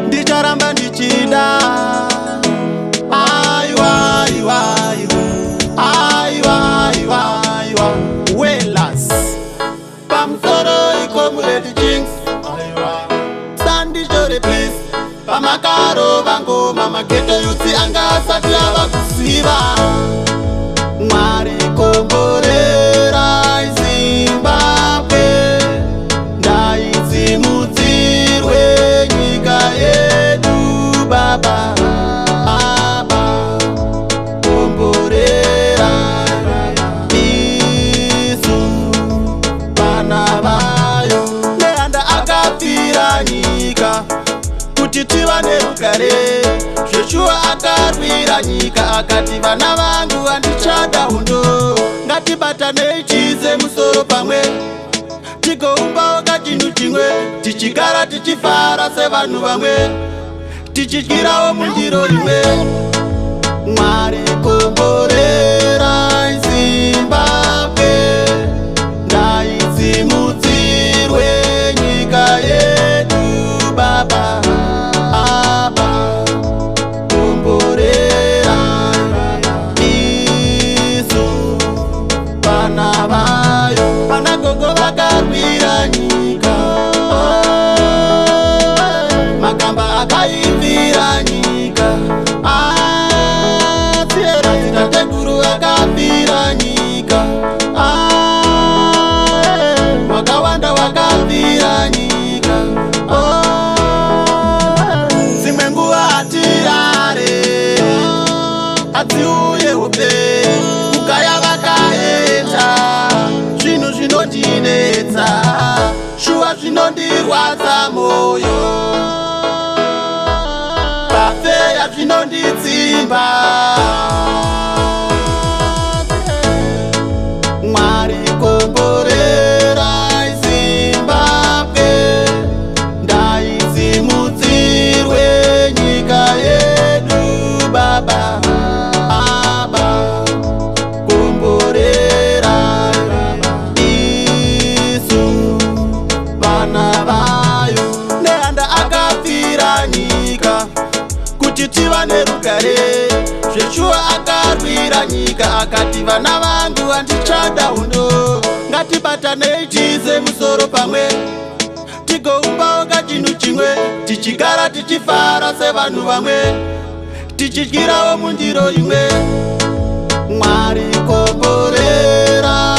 ndicharamba ndichida. Aiwa, aiwa, aiwa, aiwa, aiwa. Welas pamusoro ikomuredi Jinx. Sandishore please pamakaro vangoma mageto yutsi angasati ava kuziva. Mwari komborera Zimbabwe, ndaidzimudzirwe nyika yedu baba. Komborera isu vana vayo. Neanda akapfira nyika kuti tiva nerugare. Joshua akarwira nyika akati vana vangu handichada hondo. Ngatibatanei tiise musoro pamwe tigoumbawo kachinhu chimwe, tichigara tichifara sevanhu vamwe, tichidyirawo mundiro imwe. Mwari komborera Zimbabwe, ndaidzimudzirwe nyika yedu baba. Komborera isu vana vayo. Vana gogo vakarwira nyika, makamba akaibvira nyika. Sierra dzitateguru akabvira nyika. Wakawanda wakabvira nyika. Dzimwe nguva hatirare hadziuye hope, kugaya vakaedza zvinhu zvinondinetsa, shuva zvinondirwadza moyo, pafeya zvinonditsimba. Mwari komborera Zimbabwe, ndaidzimudzirwe nyika yedu baba. Komborera isu vana vayo. Neanda akapfira nyika kuti tiva nerugare. Joshua akarwira nyika akati vana vangu handichada hondo. Ngatibatanei tiise musoro pamwe tigoumbawo kachinhu chimwe, tichigara tichifara sevanhu vamwe, tichidyirawo mundiro imwe. Mwari komborera